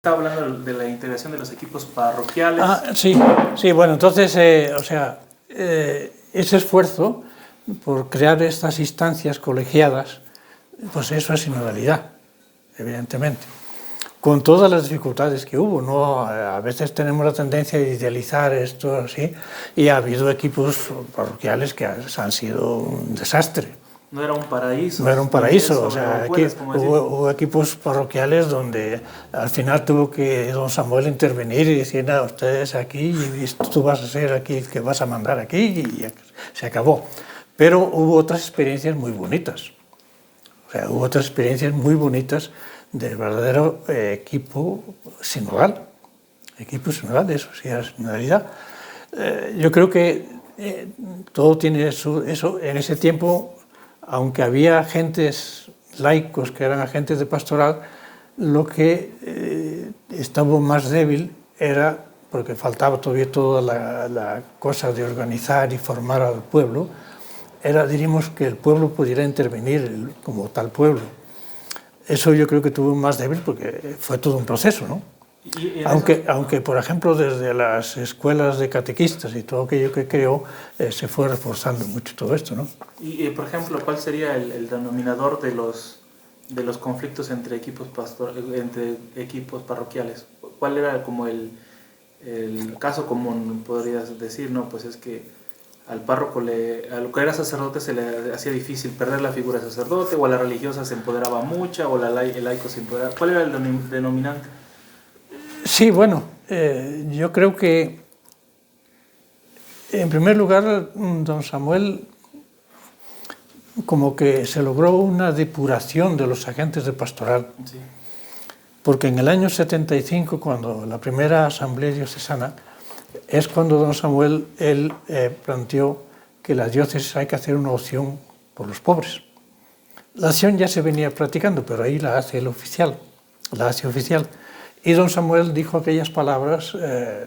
Está hablando de la integración de los equipos parroquiales. Sí, bueno, entonces, ese esfuerzo por crear estas instancias colegiadas, pues eso es sinodalidad, evidentemente, con todas las dificultades que hubo, ¿no? A veces tenemos la tendencia de idealizar esto así, y ha habido equipos parroquiales que han sido un desastre. No era un paraíso. No era un paraíso, o sea, hubo equipos parroquiales donde al final tuvo que don Samuel intervenir y decir, nada, ustedes aquí, y tú vas a ser aquí el que vas a mandar aquí, y se acabó. Pero hubo otras experiencias muy bonitas, o sea, hubo otras experiencias muy bonitas de verdadero equipo sinodal, eso sí, la sinodalidad. Yo creo que todo tiene eso, en ese tiempo. Aunque había agentes laicos que eran agentes de pastoral, lo que estaba más débil era, porque faltaba todavía toda la cosa de organizar y formar al pueblo, era, diríamos, que el pueblo pudiera intervenir como tal pueblo. Eso yo creo que tuvo más débil porque fue todo un proceso, ¿no? Aunque, por ejemplo, desde las escuelas de catequistas y todo aquello que creó, se fue reforzando mucho todo esto, ¿no? Y por ejemplo, ¿cuál sería el denominador de los conflictos entre equipos parroquiales? ¿Cuál era como el caso común, podrías decir? No, pues es que al párroco, a lo que era sacerdote, se le hacía difícil perder la figura de sacerdote, o a la religiosa se empoderaba mucha, o el laico se empoderaba. ¿Cuál era el denominante? Sí, bueno, yo creo que, en primer lugar, don Samuel, como que se logró una depuración de los agentes de pastoral. Sí. Porque en el año 75, cuando la primera asamblea diocesana, es cuando don Samuel, él planteó que la diócesis hay que hacer una opción por los pobres. La acción ya se venía practicando, pero ahí la hace oficial. Y don Samuel dijo aquellas palabras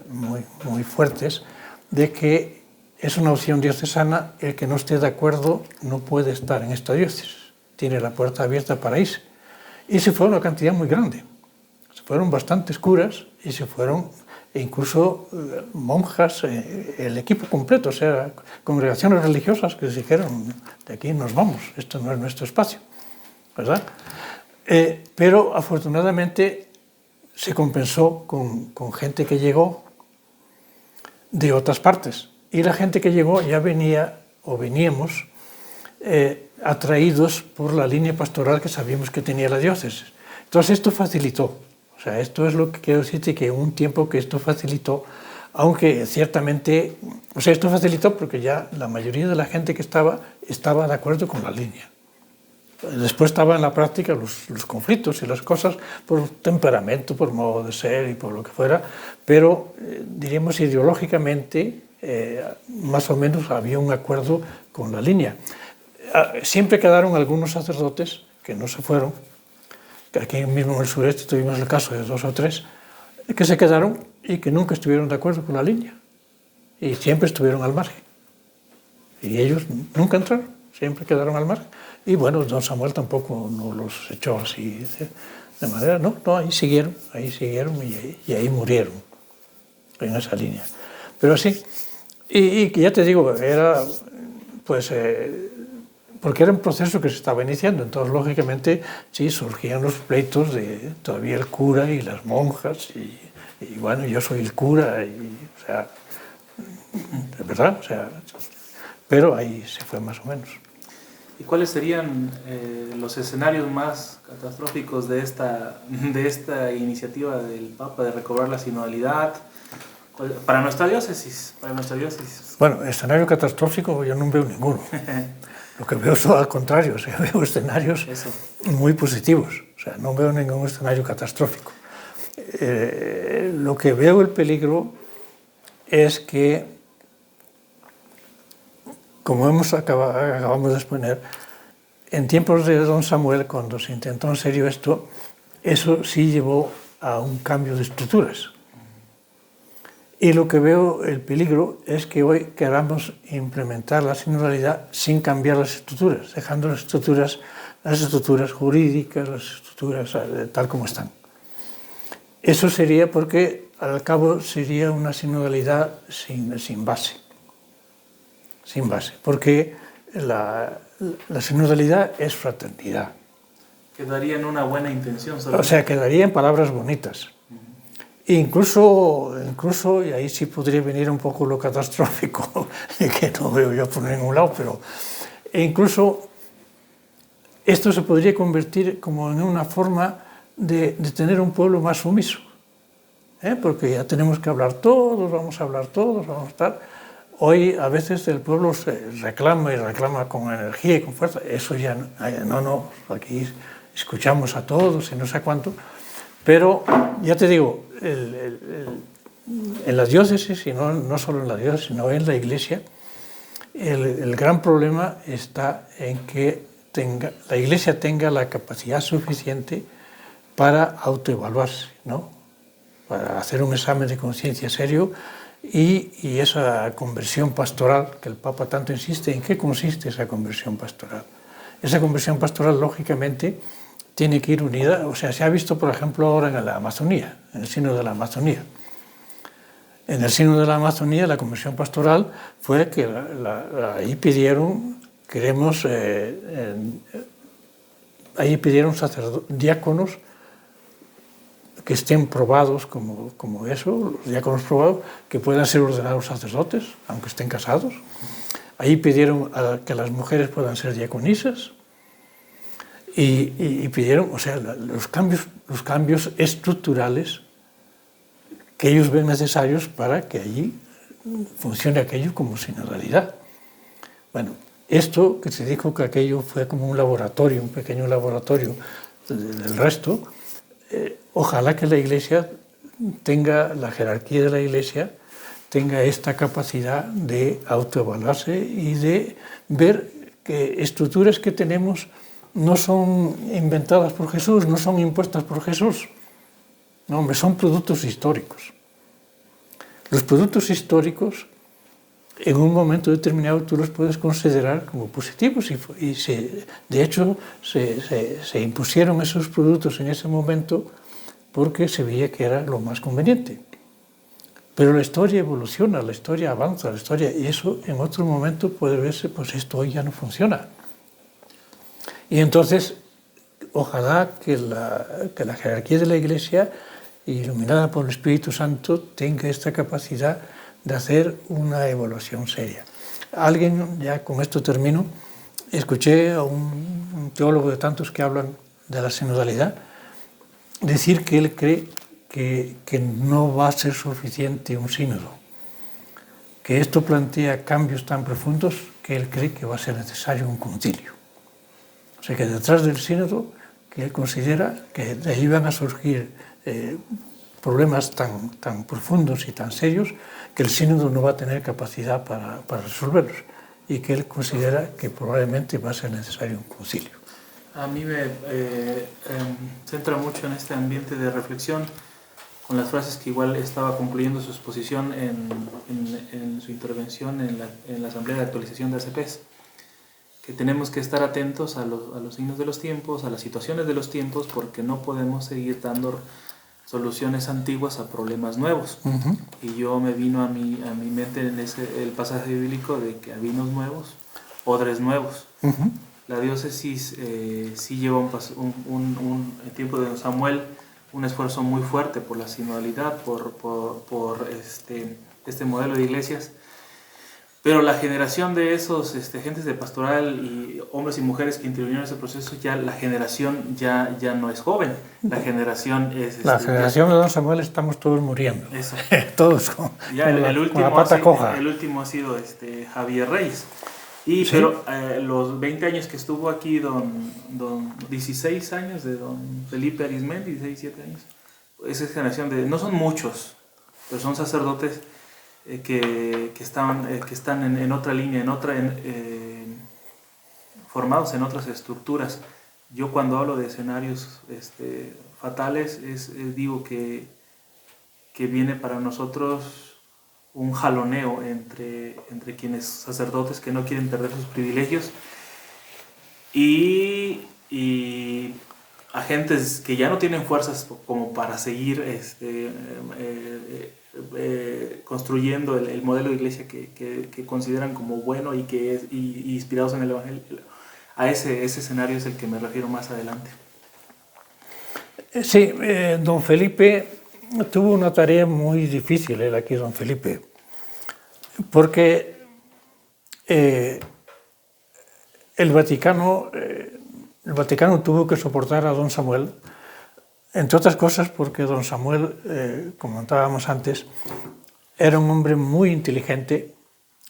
muy fuertes de que es una opción diocesana, el que no esté de acuerdo no puede estar en esta diócesis, tiene la puerta abierta para irse. Y se fue una cantidad muy grande, se fueron bastantes curas y se fueron incluso monjas, el equipo completo, o sea, congregaciones religiosas que dijeron, de aquí nos vamos, esto no es nuestro espacio, ¿verdad? Pero afortunadamente se compensó con gente que llegó de otras partes. Y la gente que llegó ya venía, o veníamos, atraídos por la línea pastoral que sabíamos que tenía la diócesis. Entonces esto facilitó. O sea, esto es lo que quiero decirte, que un tiempo que esto facilitó, aunque ciertamente, o sea, esto facilitó porque ya la mayoría de la gente que estaba de acuerdo con la línea. Después estaba en la práctica los conflictos y las cosas por temperamento, por modo de ser y por lo que fuera, pero diríamos ideológicamente más o menos había un acuerdo con la línea. Siempre quedaron algunos sacerdotes que no se fueron, que aquí mismo en el sureste tuvimos el caso de 2 o 3, que se quedaron y que nunca estuvieron de acuerdo con la línea y siempre estuvieron al margen. Y ellos nunca entraron, siempre quedaron al margen. Y bueno, don Samuel tampoco nos los echó así de manera, no, ahí siguieron y ahí murieron en esa línea. Pero sí, y ya te digo, era pues porque era un proceso que se estaba iniciando, entonces lógicamente sí surgían los pleitos de todavía el cura y las monjas y bueno, yo soy el cura y, o sea, de verdad, o sea, pero ahí se fue más o menos. ¿Y cuáles serían los escenarios más catastróficos de esta iniciativa del Papa de recobrar la sinodalidad para nuestra diócesis? Bueno, escenario catastrófico yo no veo ninguno. Lo que veo es al contrario, o sea, veo escenarios muy positivos, o sea, no veo ningún escenario catastrófico. Lo que veo el peligro es que, como acabamos de exponer, en tiempos de don Samuel, cuando se intentó en serio esto, eso sí llevó a un cambio de estructuras. Y lo que veo el peligro es que hoy queramos implementar la sinodalidad sin cambiar las estructuras, dejando las estructuras jurídicas, las estructuras tal como están. Eso sería porque, al cabo, sería una sinodalidad sin base. Sin base, porque la sinodalidad es fraternidad. Quedaría en una buena intención. O sea, quedaría en palabras bonitas. Incluso, y ahí sí podría venir un poco lo catastrófico, que no veo yo por ningún lado, pero incluso esto se podría convertir como en una forma de tener un pueblo más sumiso, porque ya tenemos que hablar todos, vamos a hablar todos, vamos a estar. Hoy a veces el pueblo se reclama y reclama con energía y con fuerza. Eso ya no, aquí escuchamos a todos y no sé cuánto. Pero ya te digo, en las diócesis, y no solo en la diócesis, sino en la Iglesia, el gran problema está en que la Iglesia tenga la capacidad suficiente para autoevaluarse, ¿no? Para hacer un examen de conciencia serio y esa conversión pastoral que el Papa tanto insiste. ¿En qué consiste esa conversión pastoral? Esa conversión pastoral, lógicamente, tiene que ir unida. O sea, se ha visto, por ejemplo, ahora en la Amazonía, en el Sínodo de la Amazonía. En el Sínodo de la Amazonía, la conversión pastoral fue que ahí pidieron, ahí pidieron diáconos que estén probados como eso, los diáconos probados, que puedan ser ordenados sacerdotes, aunque estén casados. Ahí pidieron que las mujeres puedan ser diaconisas y pidieron, o sea, los cambios estructurales que ellos ven necesarios para que allí funcione aquello como sinodalidad. Bueno, esto que se dijo que aquello fue como un laboratorio, un pequeño laboratorio del resto, ojalá que la Iglesia tenga, la jerarquía de la Iglesia tenga esta capacidad de autoevaluarse y de ver que estructuras que tenemos no son inventadas por Jesús, no son impuestas por Jesús. No, hombre, son productos históricos. Los productos históricos, en un momento determinado, tú los puedes considerar como positivos y de hecho se impusieron esos productos en ese momento porque se veía que era lo más conveniente. Pero la historia evoluciona, la historia avanza, y eso en otro momento puede verse, pues esto hoy ya no funciona. Y entonces, ojalá que la jerarquía de la Iglesia, iluminada por el Espíritu Santo, tenga esta capacidad de hacer una evaluación seria. Alguien, ya con esto termino, escuché a un teólogo de tantos que hablan de la sinodalidad decir que él cree que no va a ser suficiente un sínodo, que esto plantea cambios tan profundos que él cree que va a ser necesario un concilio. O sea que detrás del sínodo, que él considera que de ahí van a surgir problemas tan profundos y tan serios que el sínodo no va a tener capacidad para resolverlos y que él considera que probablemente va a ser necesario un concilio. A mí me centra mucho en este ambiente de reflexión con las frases que igual estaba concluyendo su exposición en su intervención en la Asamblea de Actualización de ACPs, que tenemos que estar atentos a los signos de los tiempos, a las situaciones de los tiempos, porque no podemos seguir dando soluciones antiguas a problemas nuevos. Uh-huh. Y yo me vino a mi mente el pasaje bíblico de que a vinos nuevos, odres nuevos. Uh-huh. La diócesis sí lleva un tiempo de Samuel, un esfuerzo muy fuerte por la sinodalidad, por este modelo de iglesias. Pero la generación de esos gentes de pastoral y hombres y mujeres que intervinieron en ese proceso, ya la generación ya no es joven. La generación es... La generación de don Samuel estamos todos muriendo. Eso. Todos con la pata coja. El último ha sido Javier Reyes. ¿Sí? Pero los 20 años que estuvo aquí, 16 años de don Felipe Arismendi, 16, 17 años. Esa generación no son muchos, pero son sacerdotes que están en otra línea, formados en otras estructuras. Yo cuando hablo de escenarios fatales, digo que viene para nosotros un jaloneo entre quienes sacerdotes que no quieren perder sus privilegios y agentes que ya no tienen fuerzas como para seguir construyendo el modelo de iglesia que consideran como bueno y inspirados en el Evangelio. A ese escenario es el que me refiero más adelante. Sí, don Felipe tuvo una tarea muy difícil, aquí don Felipe, porque el Vaticano tuvo que soportar a don Samuel, entre otras cosas porque don Samuel, como comentábamos antes, era un hombre muy inteligente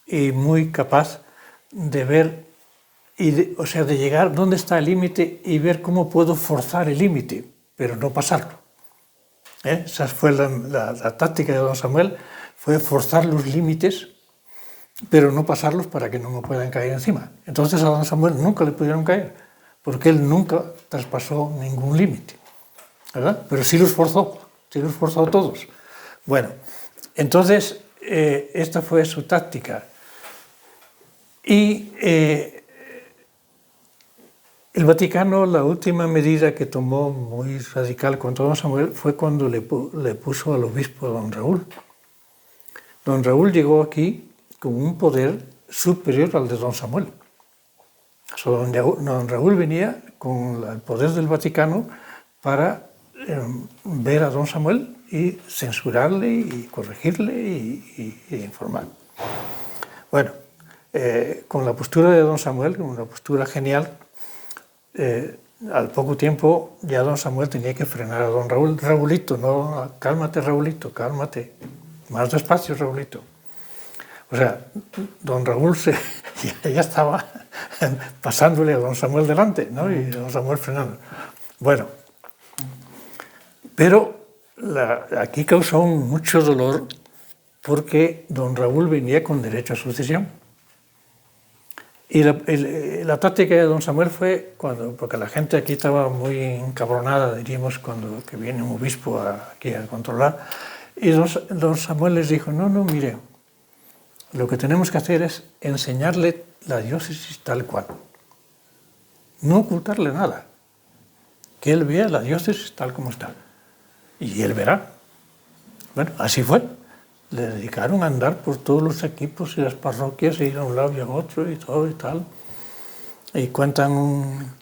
y muy capaz de ver, o sea, de llegar dónde está el límite y ver cómo puedo forzar el límite, pero no pasarlo. Esa fue la táctica de don Samuel, fue forzar los límites, pero no pasarlos para que no me puedan caer encima. Entonces a don Samuel nunca le pudieron caer, porque él nunca traspasó ningún límite, ¿verdad? Pero sí los forzó a todos. Bueno, entonces esta fue su táctica. Y el Vaticano, la última medida que tomó muy radical contra don Samuel fue cuando le puso al obispo don Raúl. Don Raúl llegó aquí con un poder superior al de don Samuel. O sea, don Raúl venía con el poder del Vaticano para ver a don Samuel y censurarle y corregirle y informar. Bueno, con la postura de don Samuel, una postura genial, al poco tiempo ya don Samuel tenía que frenar a don Raúl. Raúlito, no, cálmate Raúlito, cálmate, más despacio Raúlito. O sea, don Raúl ya estaba pasándole a don Samuel delante, ¿no? Y don Samuel frenando. Bueno, pero aquí causó mucho dolor porque don Raúl venía con derecho a sucesión. Y la táctica de don Samuel fue, porque la gente aquí estaba muy encabronada, diríamos, cuando que viene un obispo aquí a controlar, y don Samuel les dijo, no, mire, lo que tenemos que hacer es enseñarle la diócesis tal cual, no ocultarle nada, que él vea la diócesis tal como está, y él verá. Bueno, así fue. Le dedicaron a andar por todos los equipos y las parroquias, ir a un lado y a otro y todo y tal. Y cuentan una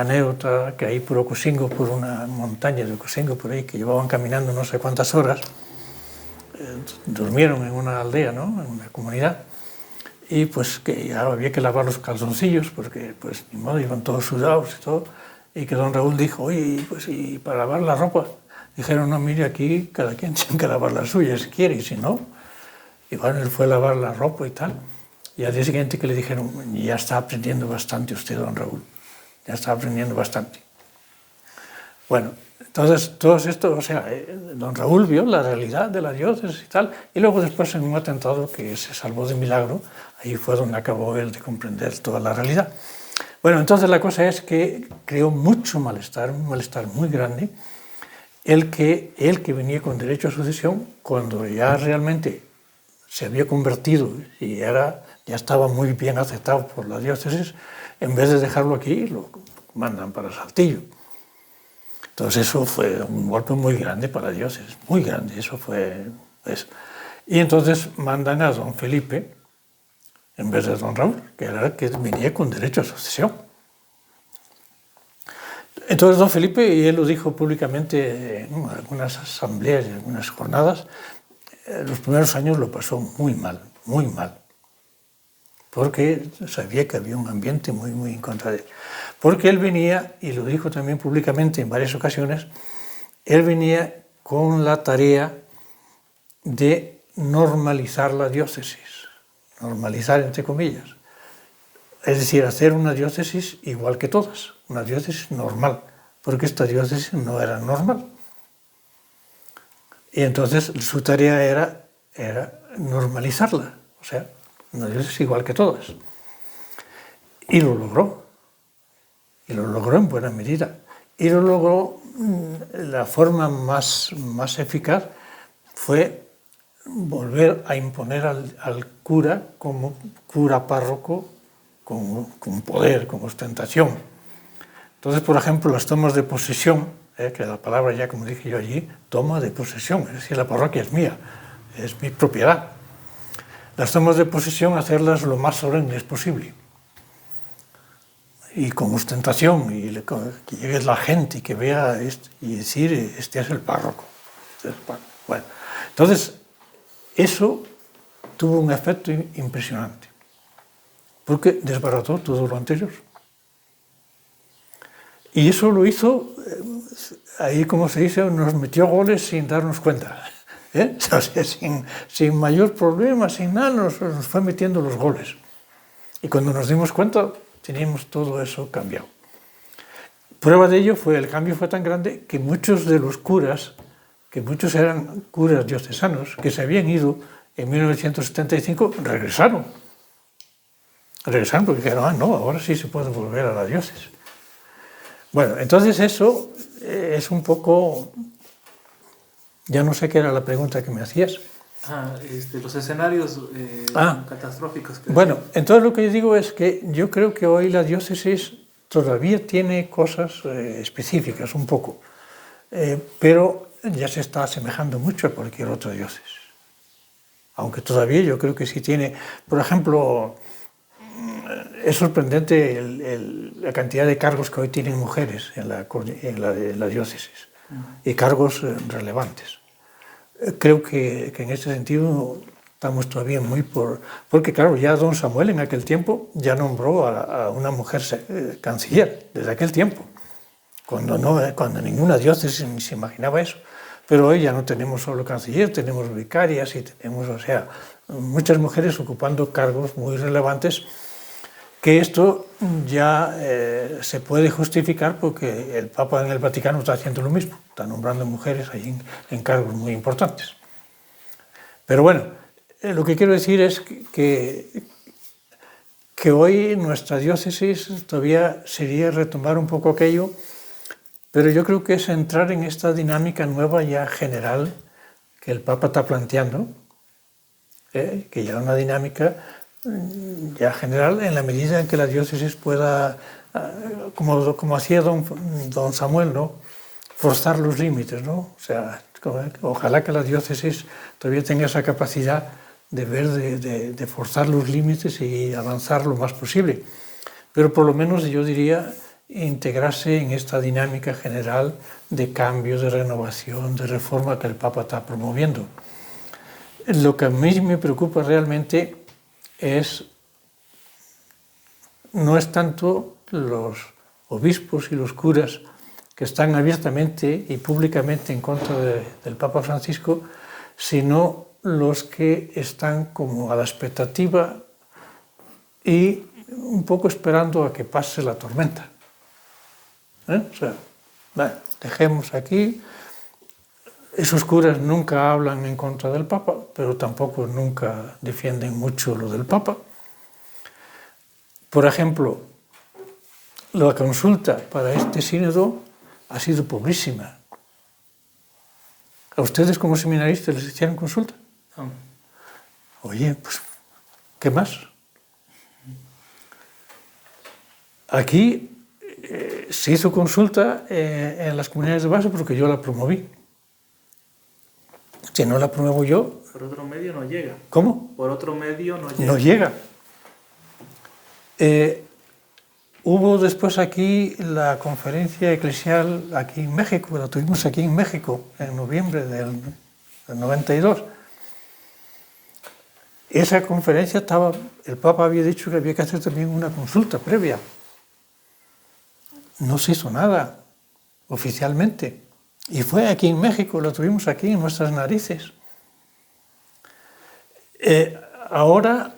anécdota que ahí por Ocosingo, por una montaña de Ocosingo por ahí, que llevaban caminando no sé cuántas horas, durmieron en una aldea, ¿no? En una comunidad, y pues que ya había que lavar los calzoncillos porque pues ni modo, iban todos sudados y todo, y que don Raúl dijo, oye, pues y para lavar la ropa. Dijeron, no, mire, aquí cada quien tiene que lavar la suya si quiere, y si no. Y bueno, él fue a lavar la ropa y tal. Y al día siguiente que le dijeron, ya está aprendiendo bastante usted, don Raúl. Ya está aprendiendo bastante. Bueno, entonces todo esto, o sea, don Raúl vio la realidad de la diócesis y tal. Y luego después en un atentado que se salvó de milagro, ahí fue donde acabó él de comprender toda la realidad. Bueno, entonces la cosa es que creó mucho malestar, un malestar muy grande. El que venía con derecho a sucesión, cuando ya realmente se había convertido y ya estaba muy bien aceptado por la diócesis, en vez de dejarlo aquí, lo mandan para Saltillo. Entonces eso fue un golpe muy grande para la diócesis, muy grande, eso fue eso. Y entonces mandan a don Felipe, en vez de don Raúl, que era el que venía con derecho a sucesión. Entonces don Felipe, y él lo dijo públicamente en algunas asambleas y en algunas jornadas, los primeros años lo pasó muy mal, porque sabía que había un ambiente muy en contra de él. Porque él venía, y lo dijo también públicamente en varias ocasiones, él venía con la tarea de normalizar la diócesis, normalizar entre comillas. Es decir, hacer una diócesis igual que todas, una diócesis normal, porque esta diócesis no era normal. Y entonces su tarea era normalizarla, o sea, una diócesis igual que todas. Y lo logró en buena medida. Y lo logró, la forma más eficaz fue volver a imponer al cura como cura párroco, con poder, con ostentación. Entonces, por ejemplo, las tomas de posesión, que la palabra ya, como dije yo allí, toma de posesión, es decir, la parroquia es mía, es mi propiedad. Las tomas de posesión, hacerlas lo más solemnes posible. Y con ostentación, y que llegue la gente y que vea y decir, este es el párroco. Bueno, entonces, eso tuvo un efecto impresionante, porque desbarató todo lo anterior. Y eso lo hizo, ahí como se dice, nos metió goles sin darnos cuenta. O sea, sin mayor problema, sin nada, nos fue metiendo los goles. Y cuando nos dimos cuenta, teníamos todo eso cambiado. Prueba de ello el cambio fue tan grande que muchos de los curas, que muchos eran curas diocesanos, que se habían ido en 1975, regresaron porque dijeron, no, ahora sí se puede volver a la diócesis. Bueno, entonces eso es un poco, ya no sé qué era la pregunta que me hacías. Los escenarios catastróficos. Bueno, entonces lo que yo digo es que yo creo que hoy la diócesis todavía tiene cosas específicas, un poco, pero ya se está asemejando mucho a cualquier otra diócesis. Aunque todavía yo creo que sí tiene, por ejemplo, es sorprendente la cantidad de cargos que hoy tienen mujeres en la diócesis, y cargos relevantes. Creo que en ese sentido estamos todavía muy porque claro, ya don Samuel en aquel tiempo ya nombró a una mujer canciller, desde aquel tiempo, cuando ninguna diócesis ni se imaginaba eso. Pero hoy ya no tenemos solo canciller, tenemos vicarias y tenemos, o sea, muchas mujeres ocupando cargos muy relevantes, que esto ya se puede justificar porque el Papa en el Vaticano está haciendo lo mismo, está nombrando mujeres ahí en cargos muy importantes. Pero bueno, lo que quiero decir es que hoy nuestra diócesis todavía sería retomar un poco aquello, pero yo creo que es entrar en esta dinámica nueva ya general que el Papa está planteando, que ya una dinámica ya general en la medida en que la diócesis pueda, como hacía don Samuel, ¿no?, forzar los límites, ¿no? O sea, ojalá que la diócesis todavía tenga esa capacidad de ver, de forzar los límites y avanzar lo más posible. Pero por lo menos yo diría integrarse en esta dinámica general de cambio, de renovación, de reforma que el Papa está promoviendo. Lo que a mí me preocupa realmente no es tanto los obispos y los curas que están abiertamente y públicamente en contra del Papa Francisco, sino los que están como a la expectativa y un poco esperando a que pase la tormenta. O sea, bueno, dejemos aquí. Esos curas nunca hablan en contra del Papa, pero tampoco nunca defienden mucho lo del Papa. Por ejemplo, la consulta para este sínodo ha sido pobrísima. ¿A ustedes como seminaristas les hicieron consulta? No. Oye, pues, ¿qué más? Aquí se hizo consulta en las comunidades de base porque yo la promoví. Si no la promuevo yo... Por otro medio no llega. ¿Cómo? Por otro medio no llega. No llega. Hubo después aquí la conferencia eclesial aquí en México, la tuvimos aquí en México en noviembre del 92. Esa conferencia el Papa había dicho que había que hacer también una consulta previa. No se hizo nada oficialmente. Y fue aquí en México, lo tuvimos aquí en nuestras narices. Ahora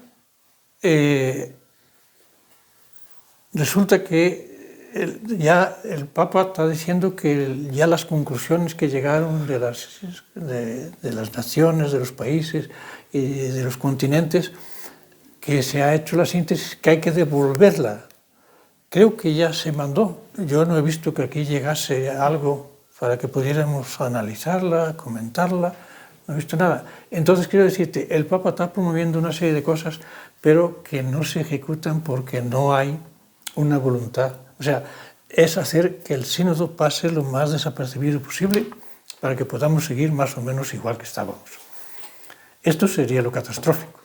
resulta que ya el Papa está diciendo que ya las conclusiones que llegaron de las naciones, de los países y de los continentes, que se ha hecho la síntesis, que hay que devolverla. Creo que ya se mandó. Yo no he visto que aquí llegase algo para que pudiéramos analizarla, comentarla, no he visto nada. Entonces quiero decirte, el Papa está promoviendo una serie de cosas, pero que no se ejecutan porque no hay una voluntad. O sea, es hacer que el sínodo pase lo más desapercibido posible para que podamos seguir más o menos igual que estábamos. Esto sería lo catastrófico.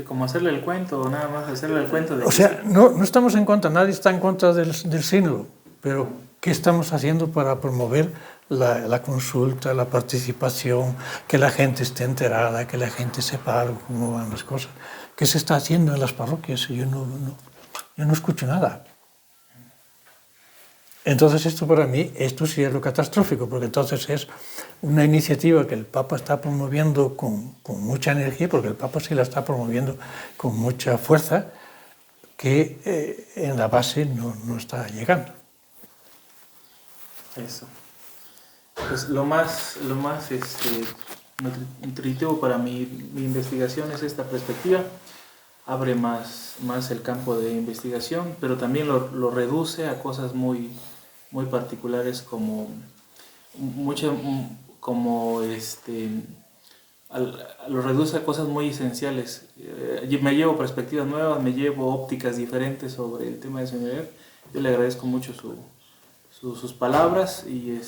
Como hacerle el cuento, o nada más hacerle el cuento. O sea, no estamos en contra, nadie está en contra del sínodo, pero ¿qué estamos haciendo para promover la consulta, la participación, que la gente esté enterada, que la gente sepa algo, cómo van las cosas? ¿Qué se está haciendo en las parroquias? Yo no escucho nada. Entonces esto para mí, esto sí es lo catastrófico, porque entonces es una iniciativa que el Papa está promoviendo con mucha energía, porque el Papa sí la está promoviendo con mucha fuerza, que en la base no está llegando. Eso. Pues lo más nutritivo para mi investigación es esta perspectiva. Abre más el campo de investigación, pero también lo reduce a cosas muy particulares lo reduce a cosas muy esenciales. Me llevo perspectivas nuevas, me llevo ópticas diferentes sobre el tema de señoría. Yo le agradezco mucho sus palabras y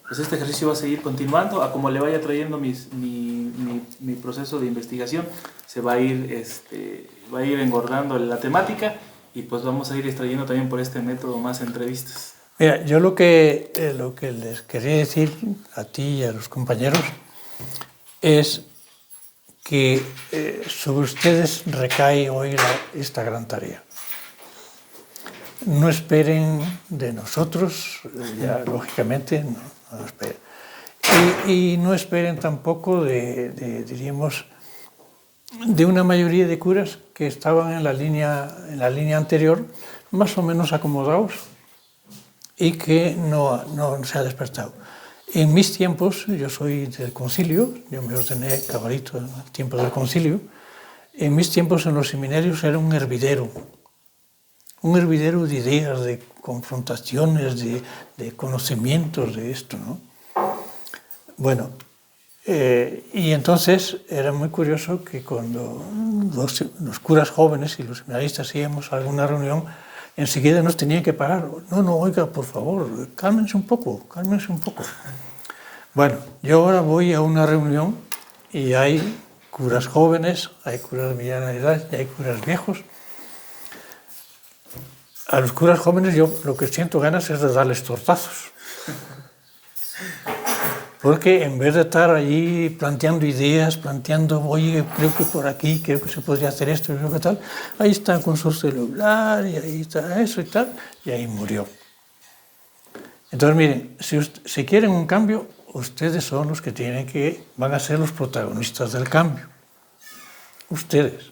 pues este ejercicio va a seguir continuando. A como le vaya trayendo mi proceso de investigación, se va a ir engordando la temática y pues vamos a ir extrayendo también por este método más entrevistas. Mira, yo lo que les quería decir a ti y a los compañeros es que sobre ustedes recae hoy esta gran tarea. No esperen de nosotros, ya lógicamente no esperen. Y no esperen tampoco diríamos, de una mayoría de curas que estaban en la línea anterior, más o menos acomodados, y que no se ha despertado. En mis tiempos, yo soy del concilio, yo me ordené cabalito en el tiempo del concilio, en mis tiempos en los seminarios era un hervidero de ideas, de confrontaciones, de conocimientos de esto, ¿no? Bueno, y entonces era muy curioso que cuando los curas jóvenes y los seminaristas íbamos a alguna reunión, enseguida nos tenían que parar. No, oiga, por favor, cálmense un poco. Bueno, yo ahora voy a una reunión y hay curas jóvenes, hay curas de mediana edad y hay curas viejos. A los curas jóvenes yo lo que siento ganas es de darles tortazos. Porque en vez de estar allí planteando ideas, oye, creo que por aquí, creo que se podría hacer esto, y que tal, ahí está con su celular, y ahí está eso y tal, y ahí murió. Entonces, miren, si quieren un cambio, ustedes son los que van a ser los protagonistas del cambio. Ustedes.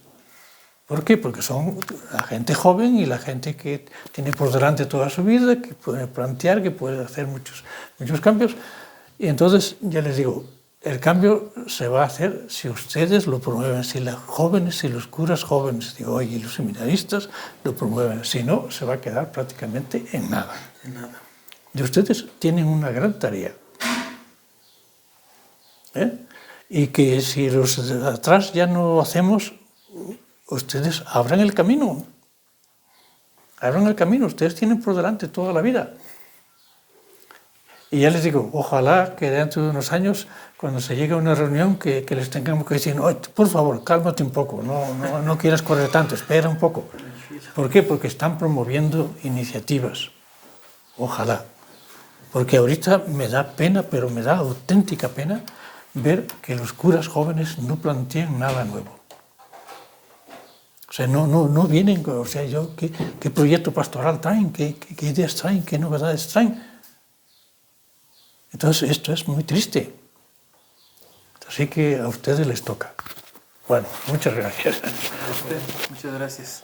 ¿Por qué? Porque son la gente joven y la gente que tiene por delante toda su vida, que puede plantear, que puede hacer muchos cambios. Y entonces, ya les digo, el cambio se va a hacer si ustedes lo promueven, si los jóvenes, si los curas jóvenes, digo, y los seminaristas lo promueven. Si no, se va a quedar prácticamente en nada. Y ustedes tienen una gran tarea. Y que si los de atrás ya no lo hacemos, ustedes abran el camino. Ustedes tienen por delante toda la vida. Y ya les digo, ojalá que dentro de unos años, cuando se llegue a una reunión, que les tengamos que decir, no, por favor, cálmate un poco, no quieras correr tanto, espera un poco. ¿Por qué? Porque están promoviendo iniciativas. Ojalá. Porque ahorita me da pena, pero me da auténtica pena ver que los curas jóvenes no plantean nada nuevo. O sea, no vienen, o sea, ¿qué proyecto pastoral traen? ¿Qué ideas traen? ¿Qué novedades traen? Entonces, esto es muy triste. Así que a ustedes les toca. Bueno, muchas gracias. A usted, muchas gracias.